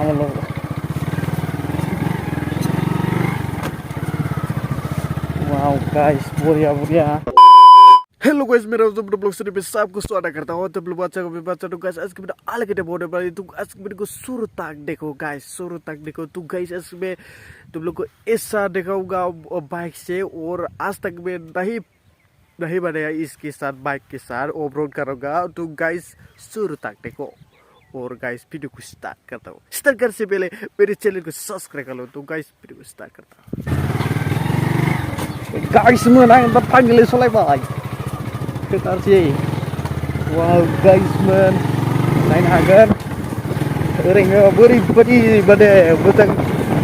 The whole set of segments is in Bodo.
Halo. Wow guys, बढ़िया. हेलो गाइस, मेरा ब्लॉग से पे सबको स्वागत करता हूँ. तो बच्चा तो गाइस आज के वीडियो अलग ही बहुत बड़ी. तो आज के वीडियो को शुरू तक देखो गाइस, शुरू तक देखो. तो गाइस आज में तुम लोग को ऐसा दिखाऊंगा बाइक से, और आज तक में नहीं बनाया इसके साथ, बाइक के साथ ऑफ रोड करूँगा. तो गाइस शुरू तक देखो. और गाइस वीडियो को स्टार्ट करता हूँ. स्टार्ट करने से पहले मेरे चैनल को सब्सक्राइब कर लो. तो गाइस वीडियो को स्टार्ट करता हूँ. Guys menang panggil selesai. Kita sih. Wow guys man, naik hagan. Ring beri bade butang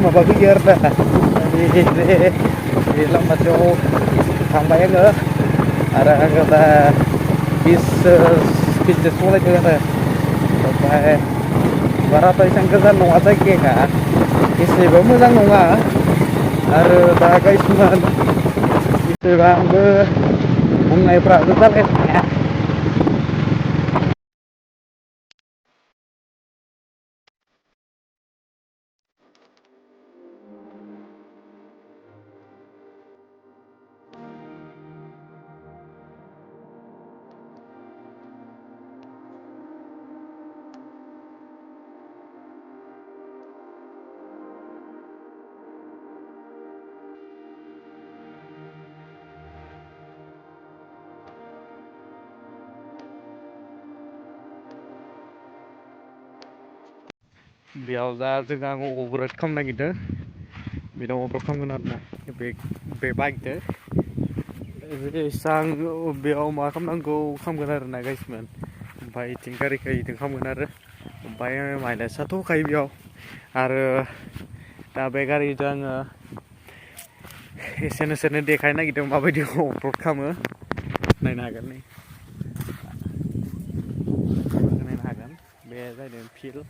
mabagi gerda. Di lama jauh sampai enggak. Ada kata bis sekolah juga. Sampai berapa iseng kesan nong aja kek. Isi bamu sang nong ah. Ada dah guys man. Itu bang mulai praktek ya. Biar dah jangan override kamu lagi deh. Biar override kamu nak be bike deh. Sang biar kamu nanggo kamu kena guys man. Baik tingkari kai kamu kena. Baik mana satu kai biar. Ar dah begari jangan sene dekai nak kita apa dia override kamu. Naik nagan ni. Naik nagan. Biar jadi feel.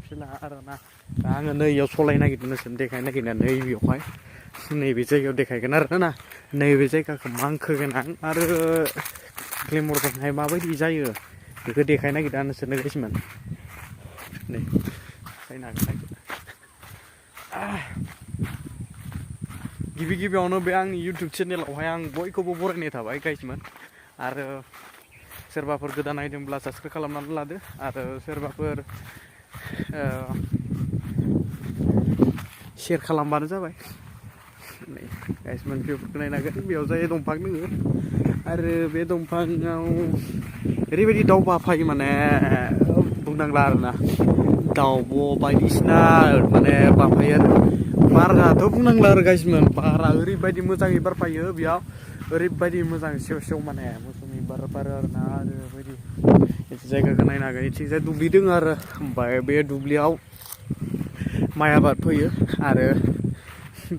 Feel arana. Ang नै सलाय नागिरदों देखाय नागिरना नै बेवहाय नैबे जायगायाव देखायगोन आरो ना. नैबे जायगाखौ मांखोगोन आं आरो ग्लेमरजोंहाय माबायदि जायो बेखौ देखाय नागिरदों नोंसोरनो गाइसमोन. नै फैनो हागोन. गिबियावनो बे आंनि इउटुब चेनेलावहाय आं बयखौबो बरायनाय थाबाय गाइसमोन. आरो सोरबाफोर गोदान नायदोंब्ला साबस्क्राइब खालामनानै लादो. आरो सोरबाफोर शेयर खालामबानो जाबाय. नै गाइसमोन भिउफोरखौ नायनांगोन. बेयाव जाय दंफां दोङो आरो बे दंफाङाव ओरैबायदि दाउ बाफायो माने बुंनांला आरोना. दाउब' बायदिसिना माने बाफायो आरो. बाराथ' बुंनांला आरो गाइसमोन. बारा ओरैबायदि मोजाङै बारफायो बेयाव. ओरैबायदि मोजां सेव माने मौसुमि बार बारो आरोना. आरो बायदि जायगाखौ नायनो हागोन. इथिंजाय दुब्लि दङ आरो. ओमफ्राय बे दुब्लियाव माइ आबाद फोयो. आरो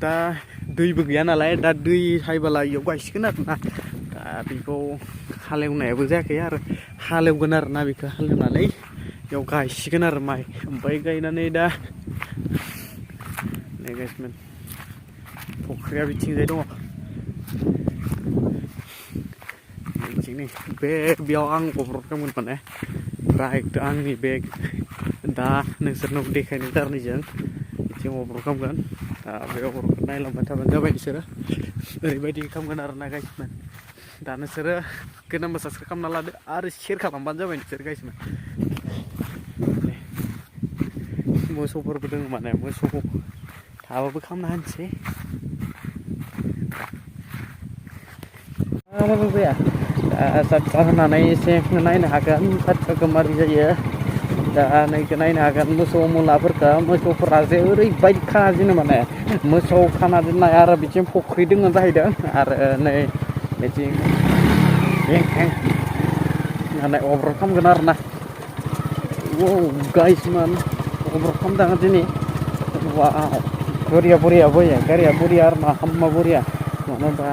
दा दैबो गैया नालाय, दा दै हायबोला इयाव गायसिगोन आरोना. दा बेखौ हालेवनायाबो जायाखै आरो हालेवगोन आरोना. बेखौ हालेवनानै बेयाव गायसिगोन आरो माइ. ओमफ्राय गायनानै दा नै गाइसमोन फख्रिया बिथिंजाय दङ. बेयाव आं अफरदखौमोन माने बाइक आंनि बेग दा नोंसोरनाव देखायनो गारनायजों बिथिं अफरद खालामगोन. दा बे अफरदखौ नायलांबाय थाबानो जाबाय नोंसोरो. ओरैबायदि खालामगोन आरोना गाइसमोन. दा नोंसोरो गोदानबो साबस्क्राइब खालामना लादो आरो शेयर खालामबानो जाबाय नोंसोर गाइसमोन. मोसौफोरबो दङ माने. मोसौ थाबाबो खालामना होनोसै. मोजां जाया. सातसा होनानै एसे नायनो हागोन सातसाखौ मारै जायो. दा नैखौ नायनो हागोन मोसौ मुलाफोरखौ. मोसौफोरा जे ओरैबायदि खाना दोनो माने. मोसौ खाना दोननाय आरो बिथिं फख्रि दङ जाहैदों. आरो नै बिथिं माने अफरद खालामगोन आरोना. गाइसमोन अफरद खालामदों दिनै. बरिया बरिया गारिया बरिया आरोना. हाम्मा बरिया. मानो होनबा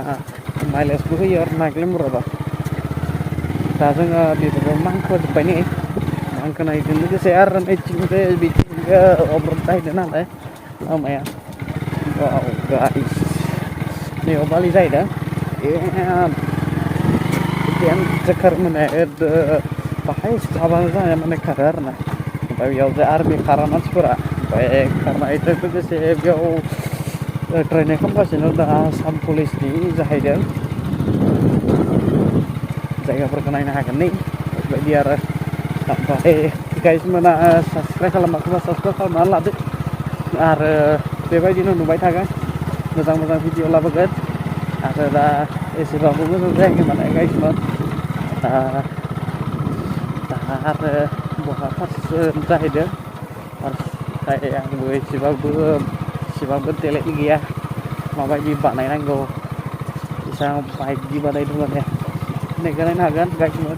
माइलेजबो होयो आरोना ग्लेमराबा. दा जोङो बेफोरखौ मांखोजोब्बाय नै. मांखोनायजों लोगोसे आरो नैथिंजाय बिथिंजाय अफरद जाहैदों नालाय लामाया. गाइस नैयाव बालि जाहैदों. ट्रेन ट्रेकार माने बाहाय साबानो जानाय माने खारो आरोना. ओमफ्राय बेयाव जे आर्मि खारा मानसिफोरा ओमफ्राय खारनायजों लोगोसे बेयाव ट्रेनिं खालामगासिनो दा आसाम पुलिसनि जाहैदों जायगाफोरखौ नायनो हागोन नै बेबायदि आरो ओमफ्राय गाइस मोना साबसक्राइब खालामाखैबा साबसक्राइब खालामनानै लादो आरो बेबायदिनो नुबाय थागोन मोजां मोजां भिडिअ लाबोगोन आरो दा एसेबाबो मोजां जायाखै माने गाइसमोन दा आरो बहा फार्स्ट जाहैदों ओमफ्राय आंबो एसेबांबो टेलेन्ट गैया माबायदि बानायनांगौ एसां बाइकनि बानायदों माने नायनो हागोन गाइसमोन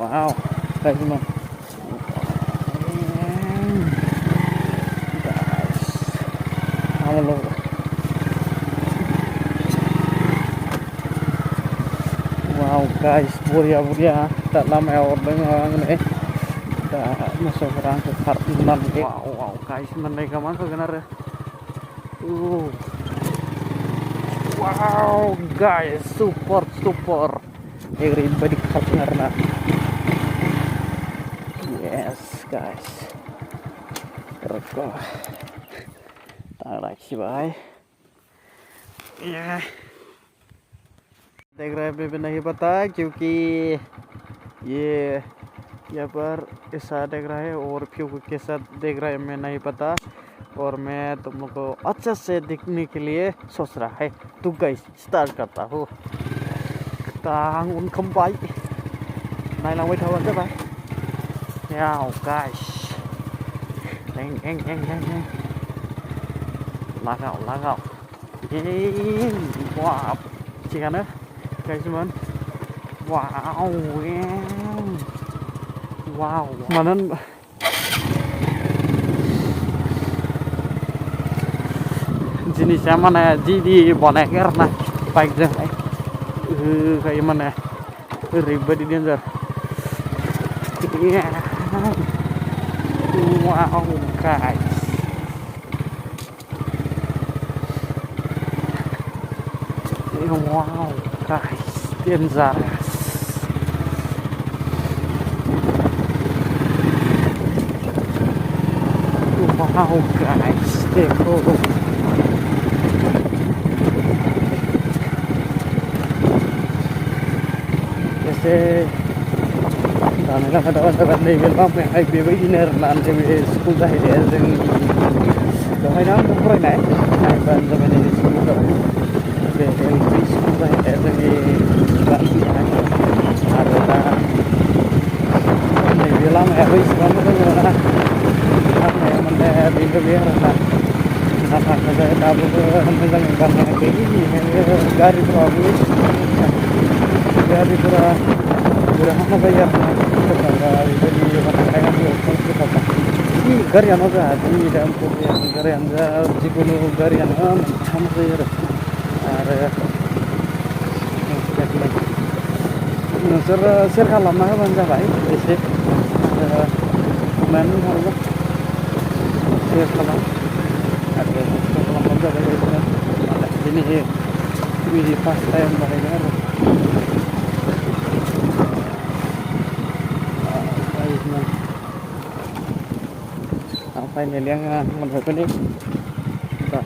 वाव गाइसमोन halo wow guys buria tak lama ya orang ini dah masuk orang ke kartunan wow guys menaik kaman kegenar wow guys support everybody karena yes guys rekor tak lagi bye yeah देख रहे हैं अभी भी नहीं पता क्योंकि ये यहाँ पर ऐसा देख रहा है और क्यों कैसा देख रहा है मैं नहीं पता और मैं तुम लोग को अच्छा से दिखने के लिए सोच रहा है तो गाइस स्टार्ट करता हूँ तांग उन खम्बाई नाई लांबाय थाबानो जाबाय याव गाइस एं लागाव वाव थिगानो गाइसमोन वाव मानो जिनिसा माने जि बानायाखै आरोना बाइकजोंहाय होखायो माने ओरैबायदि डेन्जार वाव guys wow guys dangerous wow guys देखो जैसे दाने लगा नैबे लामायावहाय बेबायदिनो आरोना नैबे स्कुल जाहैबाय जों बेवहायनो आं फरायनाय नायबानो जाबाय नैबे स्कुलाव बे LP स्कुल जाहैबाय जोंनि गामियावहाय आरो दा नैबे लामायाबो इसेबां मोजां नङा लामाया माने बेनो बे आरोना लामाखौ दाबो मोजाङै बानायाखै बेनिखायनो गारिफोरा बुरहांना जायो आरोना सोरनाबा बेबायदि बानायनांगौ खस्थ' गारियानो जा जोंनि दा गारियानो जा जिखुनु गारियानो मोनथाम जायो आरो नोंसोर सेर खालामना होबानो जाबाय एसे मानो हरगोन सेर खालाम आरो खालामबानो जाबाय दिनै बिदि फार्स्ट टाइम बानायदों आरो फाइनालि आङो मोनफैबाय